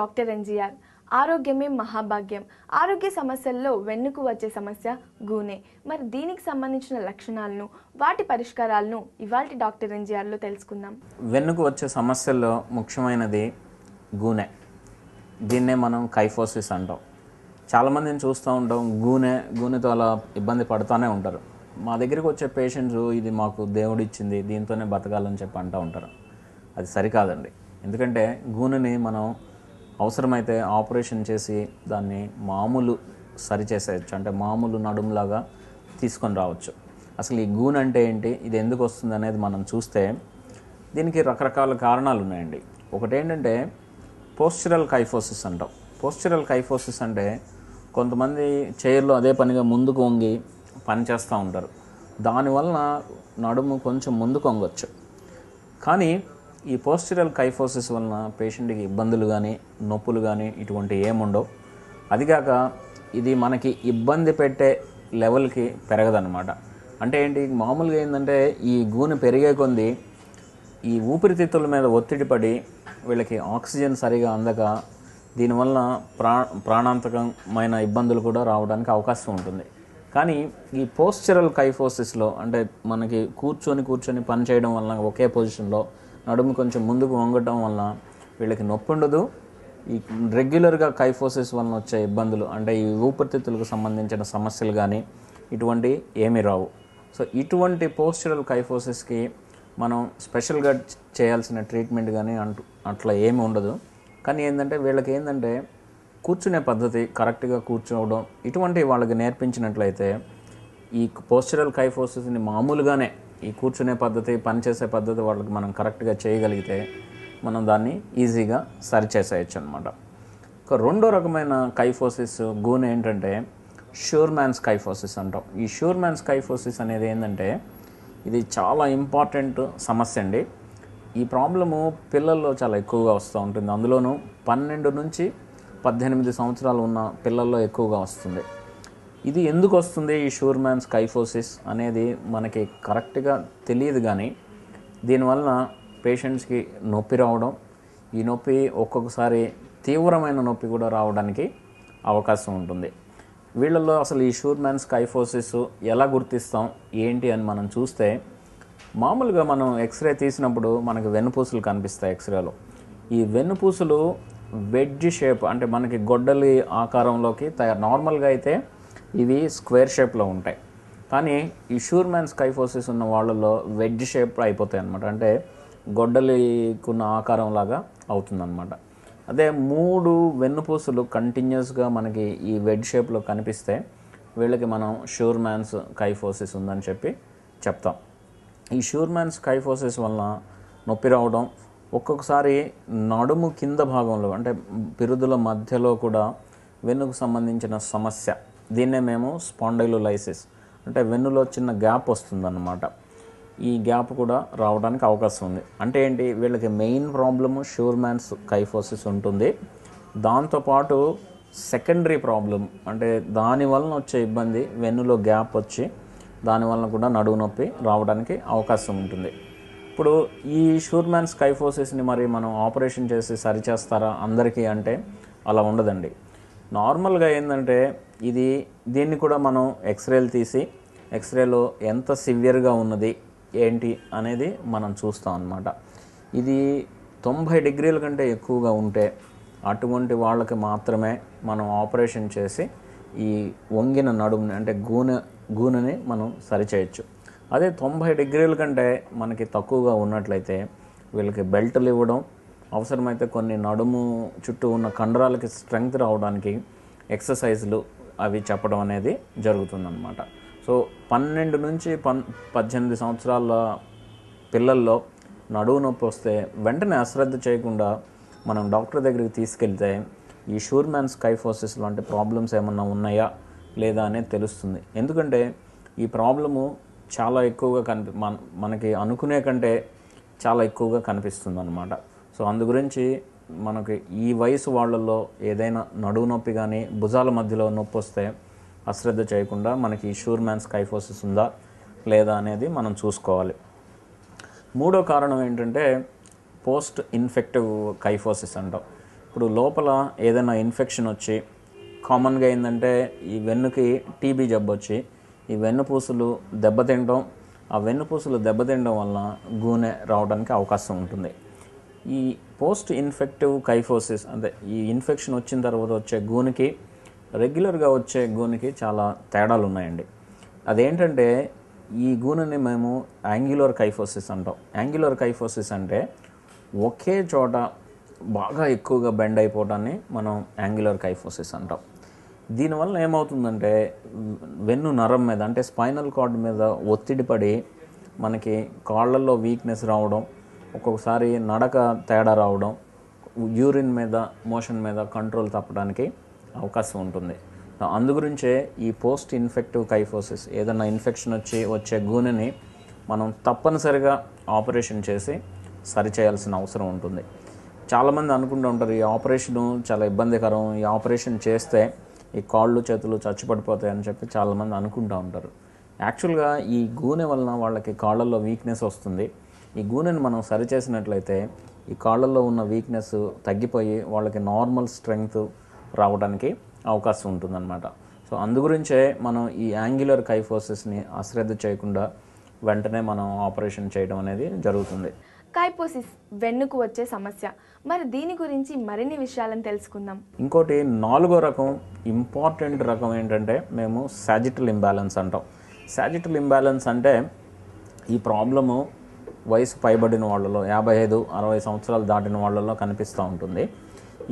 Doctor NGR. ఆరోగ్యమే మహాభాగ్యం. ఆరోగ్య సమస్యల్లో వెన్నుకు వచ్చే సమస్య గూనె. మరి దీనికి సంబంధించిన లక్షణాలను, వాటి పరిష్కారాలను ఇవాల్టి డాక్టర్ ఎన్జీఆర్లో తెలుసుకుందాం. వెన్నుకు వచ్చే సమస్యల్లో ముఖ్యమైనది గూనె. దీన్నే మనం కైఫోసిస్ అంటాం. చాలామందిని చూస్తూ ఉంటాం, గూనెతో అలా ఇబ్బంది పడుతూనే ఉంటారు. మా దగ్గరికి వచ్చే పేషెంట్స్ ఇది మాకు దేవుడిచ్చింది, దీంతోనే బతకాలని చెప్పి అంటూ ఉంటారు. అది సరికాదండి. ఎందుకంటే గూనెని మనం అవసరమైతే ఆపరేషన్ చేసి దాన్ని మామూలు సరిచేసేయచ్చు, అంటే మామూలు నడుములాగా తీసుకొని రావచ్చు. అసలు ఈ గూనె అంటే ఏంటి, ఇది ఎందుకు వస్తుంది అనేది మనం చూస్తే దీనికి రకరకాల కారణాలు ఉన్నాయండి. ఒకటేంటంటే పోస్చరల్ కైఫోసిస్ అంటాం. పోస్చరల్ కైఫోసిస్ అంటే కొంతమంది చైర్లో అదే పనిగా ముందుకు వంగి పని చేస్తూ ఉంటారు. దానివలన నడుము కొంచెం ముందుకు వంగొచ్చు. కానీ ఈ పోస్చరల్ కైఫోసిస్ వలన పేషెంట్కి ఇబ్బందులు కానీ నొప్పులు కానీ ఇటువంటి ఏముండవు. అదిగాక ఇది మనకి ఇబ్బంది పెట్టే లెవెల్కి పెరగదన్నమాట. అంటే ఏంటి, మామూలుగా ఏంటంటే ఈ గూనె పెరిగే కొంది ఈ ఊపిరితిత్తుల మీద ఒత్తిడి పడి వీళ్ళకి ఆక్సిజన్ సరిగా అందక దీనివల్ల ప్రాణాంతకమైన ఇబ్బందులు కూడా రావడానికి అవకాశం ఉంటుంది. కానీ ఈ పోస్చరల్ కైఫోసిస్లో అంటే మనకి కూర్చొని పని చేయడం వలన ఒకే పొజిషన్లో నడుము కొంచెం ముందుకు వంగటం వలన వీళ్ళకి నొప్పి ఉండదు. ఈ రెగ్యులర్గా కైఫోసిస్ వలన వచ్చే ఇబ్బందులు అంటే ఈ ఊపిరితిత్తులకు సంబంధించిన సమస్యలు కానీ ఇటువంటి ఏమీ రావు. సో ఇటువంటి పోస్చరల్ కైఫోసిస్కి మనం స్పెషల్గా చేయాల్సిన ట్రీట్మెంట్ కానీ అట్లా ఏమి ఉండదు. కానీ ఏంటంటే వీళ్ళకి ఏంటంటే కూర్చునే పద్ధతి, కరెక్ట్గా కూర్చోవడం ఇటువంటి వాళ్ళకి నేర్పించినట్లయితే ఈ పోస్చరల్ కైఫోసిస్ని మామూలుగానే ఈ కూర్చునే పద్ధతి, పనిచేసే పద్ధతి వాళ్ళకి మనం కరెక్ట్గా చేయగలిగితే మనం దాన్ని ఈజీగా సరిచేసేయచ్చు అనమాట. ఒక రెండో రకమైన కైఫోసిస్ గూనె ఏంటంటే షూర్మాన్స్ కైఫోసిస్ అంటాం. ఈ షూర్మాన్స్ కైఫోసిస్ అనేది ఏంటంటే ఇది చాలా ఇంపార్టెంట్ సమస్య అండి. ఈ ప్రాబ్లము పిల్లల్లో చాలా ఎక్కువగా వస్తూ ఉంటుంది. అందులోనూ 12 నుంచి 18 సంవత్సరాలు ఉన్న పిల్లల్లో ఎక్కువగా వస్తుంది. ఇది ఎందుకు వస్తుంది ఈ షూర్మాన్స్ కైఫోసిస్ అనేది మనకి కరెక్ట్గా తెలియదు. కానీ దీనివల్ల పేషెంట్స్కి నొప్పి రావడం, ఈ నొప్పి ఒక్కొక్కసారి తీవ్రమైన నొప్పి కూడా రావడానికి అవకాశం ఉంటుంది. వీళ్ళల్లో అసలు ఈ షూర్మాన్స్ కైఫోసిస్ ఎలా గుర్తిస్తాం ఏంటి అని మనం చూస్తే, మామూలుగా మనం ఎక్స్రే తీసినప్పుడు మనకి వెన్నుపూసలు కనిపిస్తాయి ఎక్స్రేలో. ఈ వెన్నుపూసలు వెడ్జ్ షేప్ అంటే మనకి గొడ్డలి ఆకారంలోకి నార్మల్గా అయితే ఇవి స్క్వేర్ షేప్లో ఉంటాయి. కానీ ఈ షూర్మాన్స్ కైఫోసిస్ ఉన్న వాళ్ళలో వెడ్జ్ షేప్ అయిపోతాయి అన్నమాట. అంటే గొడ్డలికున్న ఆకారంలాగా అవుతుందన్నమాట. అదే 3 వెన్నుపూసలు కంటిన్యూస్గా మనకి ఈ వెడ్జ్ షేప్లో కనిపిస్తే వీళ్ళకి మనం షూర్మాన్స్ కైఫోసిస్ ఉందని చెప్పి చెప్తాం. ఈ షూర్మాన్స్ కైఫోసిస్ వలన నొప్పి రావడం, ఒక్కొక్కసారి నడుము కింద భాగంలో అంటే పిరుదుల మధ్యలో కూడా వెన్నుకు సంబంధించిన సమస్య, దీన్నే మేము స్పాండైలోలైసిస్ అంటే వెన్నులో చిన్న గ్యాప్ వస్తుందన్నమాట. ఈ గ్యాప్ కూడా రావడానికి అవకాశం ఉంది. అంటే ఏంటి, వీళ్ళకి మెయిన్ ప్రాబ్లము షూర్మాన్స్ కైఫోసిస్ ఉంటుంది. దాంతోపాటు సెకండరీ ప్రాబ్లం అంటే దానివలన వచ్చే ఇబ్బంది వెన్నులో గ్యాప్ వచ్చి దానివలన కూడా నడుము నొప్పి రావడానికి అవకాశం ఉంటుంది. ఇప్పుడు ఈ షూర్మాన్స్ కైఫోసిస్ని మరి మనం ఆపరేషన్ చేసి సరిచేస్తారా అందరికీ అంటే అలా ఉండదండి. నార్మల్గా ఏంటంటే దీన్ని కూడా మనం ఎక్స్రేలు తీసి ఎక్స్రేలో ఎంత సివియర్గా ఉన్నది ఏంటి అనేది మనం చూస్తాం అన్నమాట. ఇది 90 డిగ్రీల కంటే ఎక్కువగా ఉంటే అటువంటి వాళ్ళకి మాత్రమే మనం ఆపరేషన్ చేసి ఈ వంగిన నడుముని అంటే గూనెని మనం సరిచేయచ్చు. అదే 90 డిగ్రీల కంటే మనకి తక్కువగా ఉన్నట్లయితే వీళ్ళకి బెల్టులు ఇవ్వడం, అవసరమైతే కొన్ని నడుము చుట్టూ ఉన్న కండరాలకి స్ట్రెంగ్త్ రావడానికి ఎక్సర్సైజ్లు అవి చెప్పడం అనేది జరుగుతుందన్నమాట. సో 12 నుంచి 18 సంవత్సరాల పిల్లల్లో నడుము నొప్పి వస్తే వెంటనే అశ్రద్ధ చేయకుండా మనం డాక్టర్ దగ్గరికి తీసుకెళ్తే ఈ షూర్మాన్స్ కైఫోసిస్ లాంటి ప్రాబ్లమ్స్ ఏమన్నా ఉన్నాయా లేదా అనేది తెలుస్తుంది. ఎందుకంటే ఈ ప్రాబ్లము చాలా ఎక్కువగా మనకి అనుకునే కంటే చాలా ఎక్కువగా కనిపిస్తుంది అన్నమాట. సో అందు గురించి మనకి ఈ వయసు వాళ్ళల్లో ఏదైనా నడుము నొప్పి కానీ భుజాల మధ్యలో నొప్పి వస్తే అశ్రద్ధ చేయకుండా మనకి షూర్మాన్స్ కైఫోసిస్ ఉందా లేదా అనేది మనం చూసుకోవాలి. మూడో కారణం ఏంటంటే పోస్ట్ ఇన్ఫెక్టివ్ కైఫోసిస్ అంటాం. ఇప్పుడు లోపల ఏదైనా ఇన్ఫెక్షన్ వచ్చి కామన్గా ఏంటంటే ఈ వెన్నుకి టీబీ జబ్బు వచ్చి ఈ వెన్నుపూసలు దెబ్బతినడం, ఆ వెన్నుపూసలు దెబ్బతినడం వల్ల గూనె రావడానికి అవకాశం ఉంటుంది. ఈ పోస్ట్ ఇన్ఫెక్టివ్ కైఫోసిస్ అంటే ఈ ఇన్ఫెక్షన్ వచ్చిన తర్వాత వచ్చే గూనికి రెగ్యులర్గా వచ్చే గూనికి చాలా తేడాలు ఉన్నాయండి. అదేంటంటే ఈ గూనెని మేము యాంగ్యులర్ కైఫోసిస్ అంటాం. యాంగ్యులర్ కైఫోసిస్ అంటే ఒకే చోట బాగా ఎక్కువగా బెండ్ అయిపోవడాన్ని మనం యాంగ్యులర్ కైఫోసిస్ అంటాం. దీనివల్ల ఏమవుతుందంటే వెన్ను నరం మీద అంటే స్పైనల్ కార్డ్ మీద ఒత్తిడి పడి మనకి కాళ్ళల్లో వీక్నెస్ రావడం, ఒక్కొక్కసారి నడక తేడా రావడం, యూరిన్ మీద మోషన్ మీద కంట్రోల్ తప్పడానికి అవకాశం ఉంటుంది. అందుగురించే ఈ పోస్ట్ ఇన్ఫెక్టివ్ కైఫోసిస్ ఏదైనా ఇన్ఫెక్షన్ వచ్చే గూనెని మనం తప్పనిసరిగా ఆపరేషన్ చేసి సరిచేయాల్సిన అవసరం ఉంటుంది. చాలామంది అనుకుంటూ ఉంటారు ఈ ఆపరేషను చాలా ఇబ్బందికరం, ఈ ఆపరేషన్ చేస్తే ఈ కాళ్ళు చేతులు చచ్చిపడిపోతాయి అని చెప్పి చాలామంది అనుకుంటూ ఉంటారు. యాక్చువల్గా ఈ గూనె వలన వాళ్ళకి కాళ్ళల్లో వీక్నెస్ వస్తుంది. ఈ గూనెని మనం సరిచేసినట్లయితే ఈ కాళ్ళల్లో ఉన్న వీక్నెస్ తగ్గిపోయి వాళ్ళకి నార్మల్ స్ట్రెంగ్త్ రావడానికి అవకాశం ఉంటుందన్నమాట. సో అందుగురించే మనం ఈ యాంగ్యులర్ కైఫోసిస్ని అశ్రద్ధ చేయకుండా వెంటనే మనం ఆపరేషన్ చేయడం అనేది జరుగుతుంది. కైపోసిస్ వెన్నుకు వచ్చే సమస్య, మరి దీని గురించి మరిన్ని విషయాలను తెలుసుకుందాం. ఇంకోటి 4వ రకం ఇంపార్టెంట్ రకం ఏంటంటే మేము సాజిటల్ ఇంబ్యాలెన్స్ అంటాం. సాజిటల్ ఇంబ్యాలెన్స్ అంటే ఈ ప్రాబ్లము వయసు పైబడిన వాళ్ళలో 55-60 సంవత్సరాలు దాటిన వాళ్ళలో కనిపిస్తూ ఉంటుంది.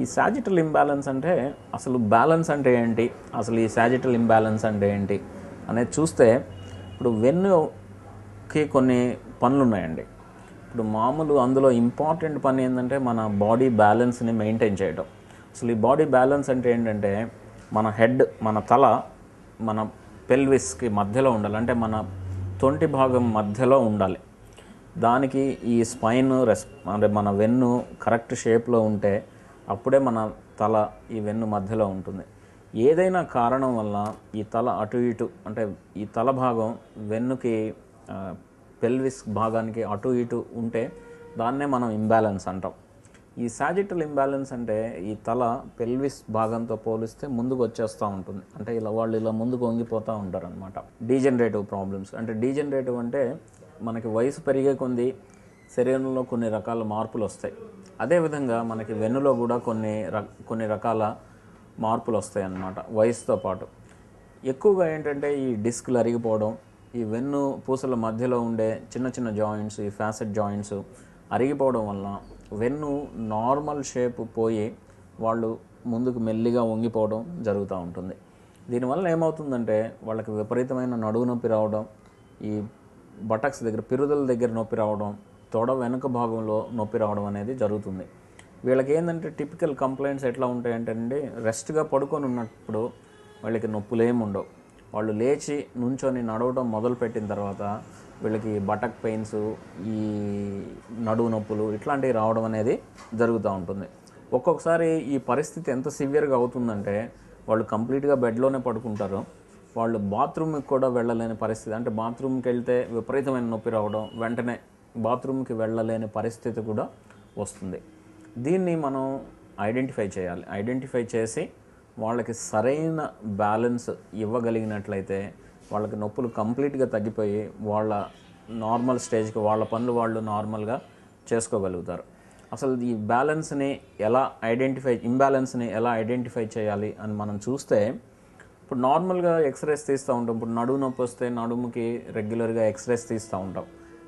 ఈ సాజిటల్ ఇంబ్యాలెన్స్ అంటే అసలు బ్యాలెన్స్ అంటే ఏంటి, అసలు ఈ సాజిటల్ ఇంబ్యాలెన్స్ అంటే ఏంటి అనేది చూస్తే ఇప్పుడు వెన్నుకి కొన్ని పనులు ఉన్నాయండి. ఇప్పుడు మామూలు అందులో ఇంపార్టెంట్ పని ఏంటంటే మన బాడీ బ్యాలెన్స్ని మెయింటైన్ చేయడం. అసలు ఈ బాడీ బ్యాలెన్స్ అంటే ఏంటంటే మన హెడ్, మన తల మన పెల్విస్కి మధ్యలో ఉండాలి, అంటే మన తొంటి భాగం మధ్యలో ఉండాలి. దానికి ఈ స్పైన్ అంటే మన వెన్ను కరెక్ట్ షేప్లో ఉంటే అప్పుడే మన తల ఈ వెన్ను మధ్యలో ఉంటుంది. ఏదైనా కారణం వల్ల ఈ తల అటు ఇటు అంటే ఈ తల భాగం వెన్నుకి పెల్విస్ భాగానికి అటు ఇటు ఉంటే దాన్నే మనం ఇంబ్యాలెన్స్ అంటాం. ఈ సాజిటల్ ఇంబ్యాలెన్స్ అంటే ఈ తల పెల్విస్ భాగంతో పోలిస్తే ముందుకు వచ్చేస్తూ ఉంటుంది, అంటే వాళ్ళు ఇలా ముందుకు వంగిపోతూ ఉంటారు అనమాట. డీజనరేటివ్ ప్రాబ్లమ్స్ అంటే డీజనరేటివ్ అంటే మనకి వయసు పెరిగే కొద్దీ శరీరంలో కొన్ని రకాల మార్పులు వస్తాయి. అదేవిధంగా మనకి వెన్నులో కూడా కొన్ని రకాల మార్పులు వస్తాయి అన్నమాట వయసుతో పాటు. ఎక్కువగా ఏంటంటే ఈ డిస్క్లు అరిగిపోవడం, ఈ వెన్ను పూసల మధ్యలో ఉండే చిన్న చిన్న జాయింట్స్, ఈ ఫ్యాసెట్ జాయింట్స్ అరిగిపోవడం వల్ల వెన్ను నార్మల్ షేప్ పోయి వాళ్ళు ముందుకు మెల్లిగా వంగిపోవడం జరుగుతూ ఉంటుంది. దీనివల్ల ఏమవుతుందంటే వాళ్ళకి విపరీతమైన నడువు నొప్పి రావడం, ఈ బటక్స్ దగ్గర పిరుదల దగ్గర నొప్పి రావడం, తొడ వెనుక భాగంలో నొప్పి రావడం అనేది జరుగుతుంది. వీళ్ళకి ఏంటంటే టిపికల్ కంప్లైంట్స్ ఎట్లా ఉంటాయంటే అండి, రెస్ట్గా పడుకొని ఉన్నప్పుడు వాళ్ళకి నొప్పులు ఏమి ఉండవు. వాళ్ళు లేచి నుంచొని నడవడం మొదలుపెట్టిన తర్వాత వీళ్ళకి బటక్ పెయిన్స్, ఈ నడువు నొప్పులు ఇట్లాంటివి రావడం అనేది జరుగుతూ ఉంటుంది. ఒక్కొక్కసారి ఈ పరిస్థితి ఎంత సివియర్గా అవుతుందంటే వాళ్ళు కంప్లీట్గా బెడ్లోనే పడుకుంటారు. వాళ్ళు బాత్రూమ్కి కూడా వెళ్ళలేని పరిస్థితి, అంటే బాత్రూమ్కి వెళ్తే విపరీతమైన నొప్పి రావడం, వెంటనే బాత్రూమ్కి వెళ్ళలేని పరిస్థితి కూడా వస్తుంది. దీన్ని మనం ఐడెంటిఫై చేయాలి. ఐడెంటిఫై చేసి వాళ్ళకి సరైన బ్యాలెన్స్ ఇవ్వగలిగినట్లయితే వాళ్ళకి నొప్పులు కంప్లీట్గా తగ్గిపోయి వాళ్ళ నార్మల్ స్టేజ్కి వాళ్ళ పనులు వాళ్ళు నార్మల్గా చేసుకోగలుగుతారు. అసలు ఈ బ్యాలెన్స్ని ఇంబ్యాలెన్స్ని ఎలా ఐడెంటిఫై చేయాలి అని మనం చూస్తే, ఇప్పుడు నార్మల్గా ఎక్స్రేస్ తీస్తూ ఉంటాం. ఇప్పుడు నడుము నొప్పి వస్తే నడుముకి రెగ్యులర్గా ఎక్స్రేస్ తీస్తూ ఉంటాం.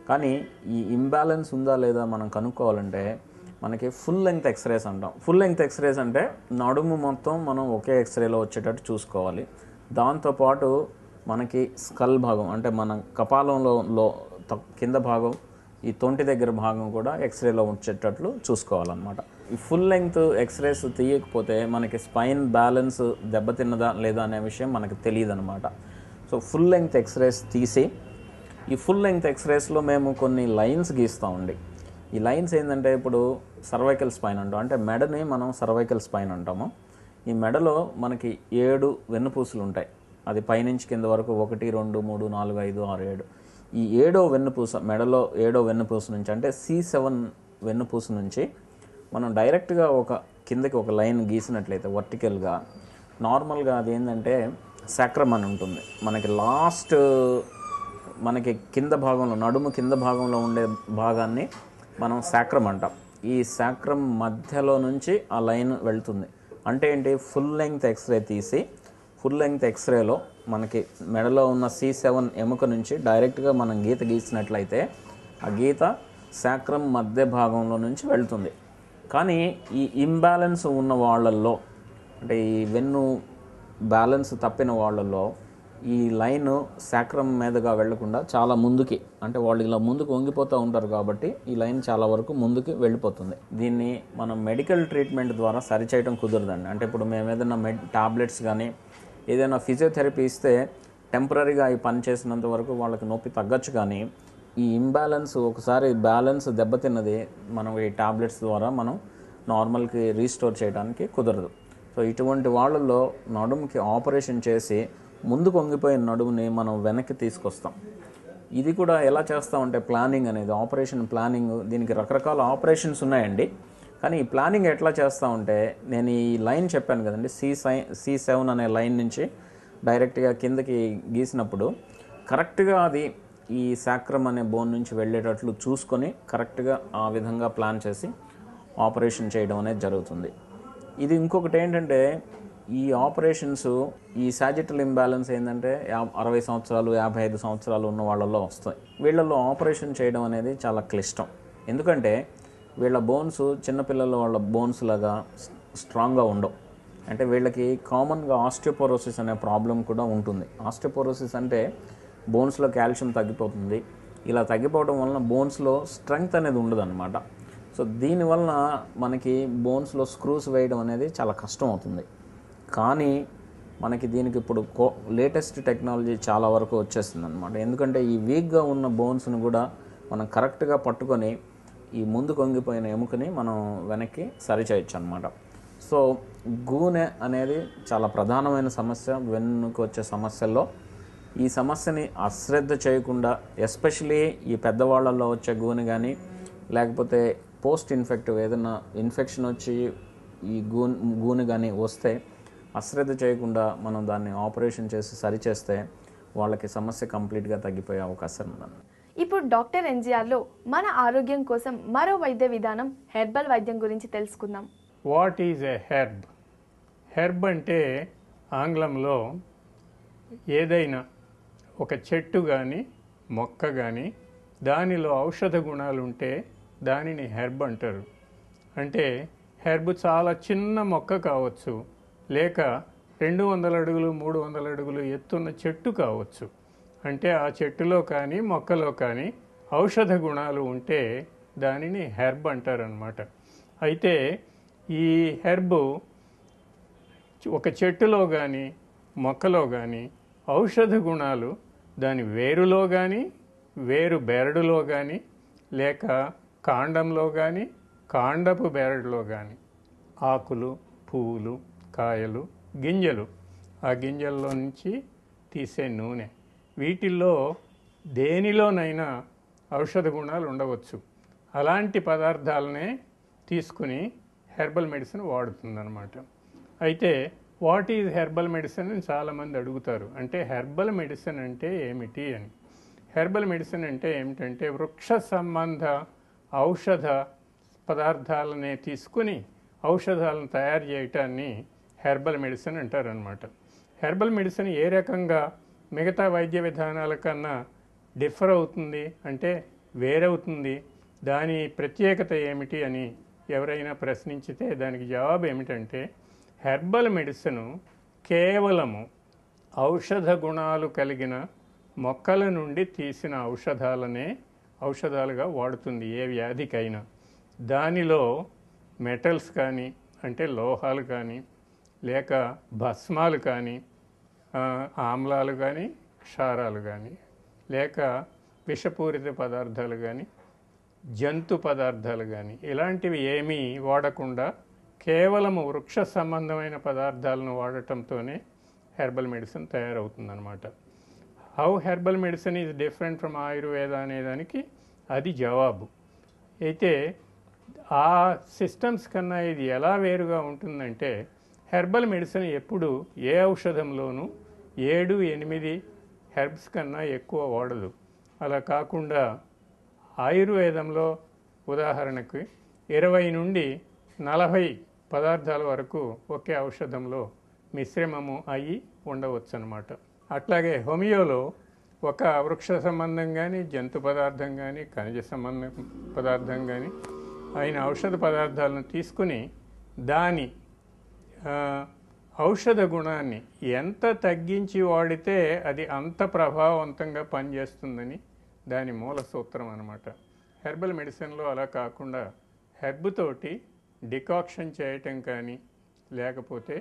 కానీ ఈ ఇంబ్యాలెన్స్ ఉందా లేదా మనం కనుక్కోవాలంటే మనకి ఫుల్ లెంగ్త్ ఎక్స్రేస్ అంటాం. ఫుల్ లెంగ్త్ ఎక్స్రేస్ అంటే నడుము మొత్తం మనం ఒకే ఎక్స్రేలో వచ్చేటట్టు చూసుకోవాలి. దాంతోపాటు మనకి స్కల్ భాగం అంటే మన కపాలంలో కింద భాగం, ఈ తొంటి దగ్గర భాగం కూడా ఎక్స్రేలో వచ్చేటట్లు చూసుకోవాలన్నమాట. ఈ ఫుల్ లెంగ్త్ ఎక్స్రేస్ తీయకపోతే మనకి స్పైన్ బ్యాలెన్స్ దెబ్బతిన్నదా లేదా అనే విషయం మనకి తెలియదు అనమాట. సో ఫుల్ లెంగ్త్ ఎక్స్రేస్ తీసి ఈ ఫుల్ లెంగ్త్ ఎక్స్రేస్లో మేము కొన్ని లైన్స్ గీస్తామండి. ఈ లైన్స్ ఏంటంటే ఇప్పుడు సర్వైకల్ స్పైన్ అంటాం, అంటే మెడని మనం సర్వైకల్ స్పైన్ అంటాము. ఈ మెడలో మనకి 7 వెన్నుపూసలు ఉంటాయి. అది పైనుంచి కింద వరకు 1, 2, 3, 4, 5, 6, 7. ఈ 7వ వెన్నుపూస, మెడలో 7వ వెన్నుపూస నుంచి అంటే C7 వెన్నుపూస నుంచి మనం డైరెక్ట్గా ఒక కిందకి ఒక లైన్ గీసినట్లయితే వర్టికల్గా, నార్మల్గా అది ఏంటంటే సాక్రమ్ అని ఉంటుంది. మనకి లాస్ట్ మనకి కింద భాగంలో, నడుము కింద భాగంలో ఉండే భాగాన్ని మనం సాక్రమ్ అంటాం. ఈ సాక్రమ్ మధ్యలో నుంచి ఆ లైన్ వెళ్తుంది. అంటే ఏంటి, ఫుల్ లెంగ్త్ ఎక్స్రే తీసి ఫుల్ లెంగ్త్ ఎక్స్రేలో మనకి మెడలో ఉన్న C7 ఎముక నుంచి డైరెక్ట్గా మనం గీత గీసినట్లయితే ఆ గీత సాక్రమ్ మధ్య భాగంలో నుంచి వెళ్తుంది. కానీ ఈ ఇంబ్యాలెన్స్ ఉన్న వాళ్ళల్లో, అంటే ఈ వెన్ను బ్యాలెన్స్ తప్పిన వాళ్ళల్లో ఈ లైన్ సాక్రమ్ మీదుగా వెళ్లకుండా చాలా ముందుకి, అంటే వాళ్ళు ఇలా ముందుకు వంగిపోతూ ఉంటారు కాబట్టి ఈ లైన్ చాలా వరకు ముందుకి వెళ్ళిపోతుంది. దీన్ని మనం మెడికల్ ట్రీట్మెంట్ ద్వారా సరిచేయడం కుదరదండి. అంటే ఇప్పుడు మేము ఏదైనా టాబ్లెట్స్ కానీ ఏదైనా ఫిజియోథెరపీ ఇస్తే టెంపరీగా అవి పని చేసినంత వరకు వాళ్ళకి నొప్పి తగ్గచ్చు. కానీ ఈ ఇంబ్యాలెన్స్, ఒకసారి బ్యాలెన్స్ దెబ్బతిన్నది, మనం ఈ టాబ్లెట్స్ ద్వారా మనం నార్మల్కి రీస్టోర్ చేయడానికి కుదరదు. సో ఇటువంటి వాళ్ళల్లో నడుముకి ఆపరేషన్ చేసి ముందుకు వంగిపోయిన నడుముని మనం వెనక్కి తీసుకొస్తాం. ఇది కూడా ఎలా చేస్తామంటే ప్లానింగ్ అనేది, ఆపరేషన్ ప్లానింగ్, దీనికి రకరకాల ఆపరేషన్స్ ఉన్నాయండి. కానీ ఈ ప్లానింగ్ ఎట్లా చేస్తామంటే, నేను ఈ లైన్ చెప్పాను కదండి, C7 అనే లైన్ నుంచి డైరెక్ట్గా కిందకి గీసినప్పుడు కరెక్ట్గా అది ఈ సాక్రమ్ అనే బోన్ నుంచి వెళ్ళేటట్లు చూసుకొని కరెక్ట్గా ఆ విధంగా ప్లాన్ చేసి ఆపరేషన్ చేయడం అనేది జరుగుతుంది. ఇది ఇంకొకటి ఏంటంటే, ఈ ఆపరేషన్స్, ఈ సాజిటల్ ఇంబ్యాలెన్స్ ఏంటంటే 60 సంవత్సరాలు 55 సంవత్సరాలు ఉన్న వాళ్ళల్లో వస్తాయి. వీళ్ళల్లో ఆపరేషన్ చేయడం అనేది చాలా క్లిష్టం. ఎందుకంటే వీళ్ళ బోన్స్ చిన్నపిల్లల వాళ్ళ బోన్స్ లాగా స్ట్రాంగ్గా ఉండవు. అంటే వీళ్ళకి కామన్గా ఆస్టియోపోరోసిస్ అనే ప్రాబ్లం కూడా ఉంటుంది. ఆస్టియోపోరోసిస్ అంటే బోన్స్లో కాల్షియం తగ్గిపోతుంది. ఇలా తగ్గిపోవడం వలన బోన్స్లో స్ట్రెంగ్త్ అనేది ఉండదు అనమాట. సో దీనివలన మనకి బోన్స్లో స్క్రూస్ వేయడం అనేది చాలా కష్టం అవుతుంది. కానీ మనకి దీనికి ఇప్పుడు లేటెస్ట్ టెక్నాలజీ చాలా వరకు వచ్చేస్తుంది అనమాట. ఎందుకంటే ఈ వీక్గా ఉన్న బోన్స్ని కూడా మనం కరెక్ట్గా పట్టుకొని ఈ ముందు కొంగిపోయిన ఎముకని మనం వెనక్కి సరిచేయచ్చు అనమాట. సో గూనె అనేది చాలా ప్రధానమైన సమస్య వెన్నుకు వచ్చే సమస్యల్లో. ఈ సమస్యని అశ్రద్ధ చేయకుండా, ఎస్పెషలీ ఈ పెద్దవాళ్ళల్లో వచ్చే గూనె కానీ, లేకపోతే పోస్ట్ ఇన్ఫెక్టివ్ ఏదైనా ఇన్ఫెక్షన్ వచ్చి ఈ గూనె కానీ వస్తే అశ్రద్ధ చేయకుండా మనం దాన్ని ఆపరేషన్ చేసి సరిచేస్తే వాళ్ళకి సమస్య కంప్లీట్గా తగ్గిపోయే అవకాశం ఉందండి. ఇప్పుడు డాక్టర్ NGRలో మన ఆరోగ్యం కోసం మరో వైద్య విధానం హెర్బల్ వైద్యం గురించి తెలుసుకుందాం. What is a herb? Herb అంటే ఆంగ్లంలో ఏదైనా ఒక చెట్టు కానీ మొక్క కానీ దానిలో ఔషధ గుణాలు ఉంటే దానిని హెర్బ్ అంటారు. అంటే హెర్బ్ చాలా చిన్న మొక్క కావచ్చు, లేక 200 అడుగులు 300 అడుగులు ఎత్తున్న చెట్టు కావచ్చు. అంటే ఆ చెట్టులో కానీ మొక్కలో కానీ ఔషధ గుణాలు ఉంటే దానిని హెర్బ్ అంటారనమాట. అయితే ఈ హెర్బ్ ఒక చెట్టులో కానీ మొక్కలో కానీ ఔషధ గుణాలు దాని వేరులో కానీ, వేరు బెరడులో కానీ, లేక కాండంలో కానీ, కాండపు బెరడులో కానీ, ఆకులు, పువ్వులు, కాయలు, గింజలు, ఆ గింజల్లో నుంచి తీసే నూనె, వీటిల్లో దేనిలోనైనా ఔషధ గుణాలు ఉండవచ్చు. అలాంటి పదార్థాలనే తీసుకుని హెర్బల్ మెడిసిన్ వాడుతుందన్నమాట. అయితే వాట్ ఈజ్ హెర్బల్ మెడిసిన్ అని చాలామంది అడుగుతారు. అంటే హెర్బల్ మెడిసిన్ అంటే ఏమిటి అని. హెర్బల్ మెడిసిన్ అంటే ఏమిటంటే వృక్ష సంబంధ ఔషధ పదార్థాలనే తీసుకుని ఔషధాలను తయారు చేయటాన్ని హెర్బల్ మెడిసిన్ అంటారనమాట. హెర్బల్ మెడిసిన్ ఏ రకంగా మిగతా వైద్య విధానాల కన్నా డిఫర్ అవుతుంది అంటే వేరవుతుంది, దాని ప్రత్యేకత ఏమిటి అని ఎవరైనా ప్రశ్నించితే దానికి జవాబు ఏమిటంటే హెర్బల్ మెడిసిన్ కేవలము ఔషధ గుణాలు కలిగిన మొక్కల నుండి తీసిన ఔషధాలనే ఔషధాలుగా వాడుతుంది ఏ వ్యాధికైనా. దానిలో మెటల్స్ కానీ, అంటే లోహాలు కానీ, లేక భస్మాలు కానీ, ఆమ్లాలు కానీ, క్షారాలు కానీ, లేక విషపూరిత పదార్థాలు కానీ, జంతు పదార్థాలు కానీ, ఇలాంటివి ఏమీ వాడకుండా కేవలము వృక్ష సంబంధమైన పదార్థాలను వాడటంతోనే హెర్బల్ మెడిసిన్ తయారవుతుందన్నమాట. How herbal medicine is different from Ayurveda అనేదానికి అది జవాబు. అయితే ఆ సిస్టమ్స్ కన్నా ఇది ఎలా వేరుగా ఉంటుందంటే హెర్బల్ మెడిసిన్ ఎప్పుడు ఏ ఔషధంలోనూ 7-8 హెర్బ్స్ కన్నా ఎక్కువ వాడదు. అలా కాకుండా ఆయుర్వేదంలో ఉదాహరణకి 20 నుండి 40 పదార్థాల వరకు ఒకే ఔషధంలో మిశ్రమము అయ్యి ఉండవచ్చు అన్నమాట. అట్లాగే హోమియోలో ఒక వృక్ష సంబంధం కానీ, జంతు పదార్థం కానీ, ఖనిజ సంబంధం పదార్థం కానీ అయిన ఔషధ పదార్థాలను తీసుకుని దాని ఔషధ గుణాన్ని ఎంత తగ్గించి వాడితే అది అంత ప్రభావవంతంగా పనిచేస్తుందని దాని మూల సూత్రం అన్నమాట. హెర్బల్ మెడిసిన్లో అలా కాకుండా హెర్బ్ తోటి డికాక్షన్ చేయటం కానీ, లేకపోతే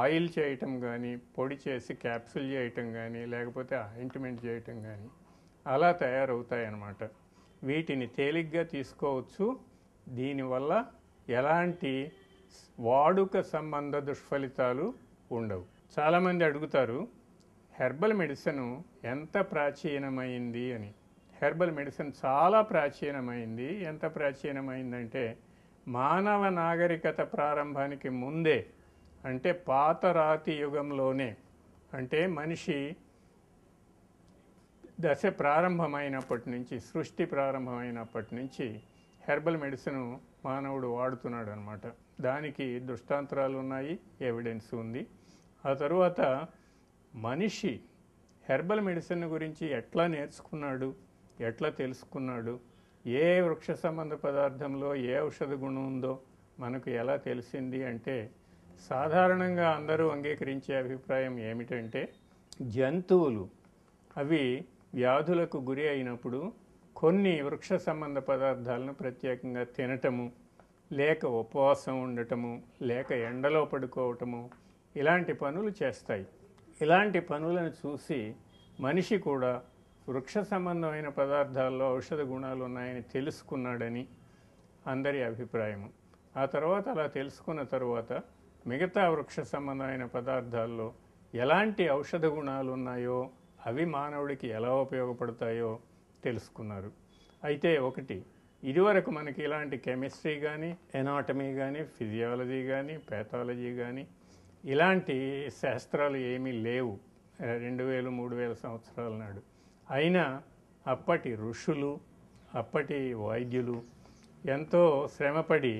ఆయిల్ చేయటం కానీ, పొడి చేసి క్యాప్సూల్ చేయటం కానీ, లేకపోతే ఆయింట్మెంట్ చేయటం కానీ అలా తయారవుతాయి అన్నమాట. వీటిని తేలిగ్గా తీసుకోవచ్చు. దీనివల్ల ఎలాంటి వాడుక సంబంధ దుష్ఫలితాలు ఉండవు. చాలామంది అడుగుతారు హెర్బల్ మెడిసిన్ ఎంత ప్రాచీనమైంది అని. హెర్బల్ మెడిసిన్ చాలా ప్రాచీనమైంది. ఎంత ప్రాచీనమైందంటే మానవ నాగరికత ప్రారంభానికి ముందే, అంటే పాత రాతి యుగంలోనే, అంటే మనిషి దశ ప్రారంభమైనప్పటి నుంచి, సృష్టి ప్రారంభమైనప్పటి నుంచి హెర్బల్ మెడిసిన్ మానవుడు వాడుతున్నాడు అనమాట. దానికి దృష్టాంతరాలు ఉన్నాయి, ఎవిడెన్స్ ఉంది. ఆ తరువాత మనిషి హెర్బల్ మెడిసిన్ గురించి ఎట్లా నేర్చుకున్నాడు, ఎట్లా తెలుసుకున్నాడు, ఏ వృక్ష సంబంధ పదార్థంలో ఏ ఔషధ గుణం ఉందో మనకు ఎలా తెలిసింది అంటే, సాధారణంగా అందరూ అంగీకరించే అభిప్రాయం ఏమిటంటే జంతువులు అవి వ్యాధులకు గురి అయినప్పుడు కొన్ని వృక్ష సంబంధ పదార్థాలను ప్రత్యేకంగా తినటము, లేక ఉపవాసం ఉండటము, లేక ఎండలో పడుకోవటము, ఇలాంటి పనులు చేస్తాయి. ఇలాంటి పనులను చూసి మనిషి కూడా వృక్ష సంబంధమైన పదార్థాల్లో ఔషధ గుణాలు ఉన్నాయని తెలుసుకున్నాడని అందరి అభిప్రాయము. ఆ తర్వాత అలా తెలుసుకున్న తర్వాత మిగతా వృక్ష సంబంధమైన పదార్థాల్లో ఎలాంటి ఔషధ గుణాలు ఉన్నాయో, అవి మానవుడికి ఎలా ఉపయోగపడతాయో తెలుసుకున్నారు. అయితే ఒకటి, ఇదివరకు మనకి ఇలాంటి కెమిస్ట్రీ కానీ, ఎనాటమీ కానీ, ఫిజియాలజీ కానీ, ప్యాథాలజీ కానీ ఇలాంటి శాస్త్రాలు ఏమీ లేవు 2000-3000 సంవత్సరాల నాడు. అయినా అప్పటి ఋషులు, అప్పటి వైద్యులు ఎంతో శ్రమపడి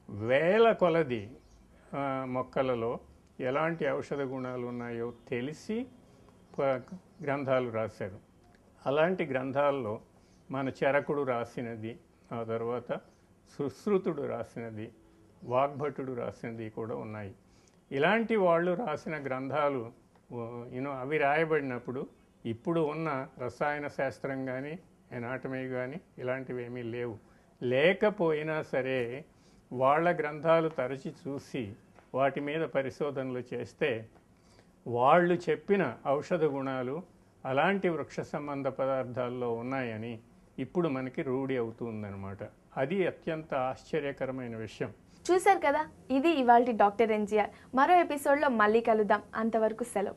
వేల కొలది మొక్కలలో ఎలాంటి ఔషధ గుణాలు ఉన్నాయో తెలిసి గ్రంథాలు రాశారు. అలాంటి గ్రంథాల్లో మన చరకుడు రాసినది, ఆ తర్వాత సుశ్రుతుడు రాసినది, వాగ్భటుడు రాసినది కూడా ఉన్నాయి. ఇలాంటి వాళ్ళు రాసిన గ్రంథాలు అవి రాయబడినప్పుడు ఇప్పుడు ఉన్న రసాయన శాస్త్రం కానీ, ఎనాటమీ కానీ ఇలాంటివి ఏమీ లేవు. లేకపోయినా సరే వాళ్ళ గ్రంథాలు తరచి చూసి వాటి మీద పరిశోధనలు చేస్తే వాళ్ళు చెప్పిన ఔషధ గుణాలు అలాంటి వృక్ష సంబంధ పదార్థాల్లో ఉన్నాయని ఇప్పుడు మనకి రూఢి అవుతుందన్నమాట. అది అత్యంత ఆశ్చర్యకరమైన విషయం. చూశారు కదా, ఇది ఇవాల్టి డాక్టర్ ఎన్జీఆర్. మరో ఎపిసోడ్లో మళ్ళీ కలుద్దాం. అంతవరకు సెలవు.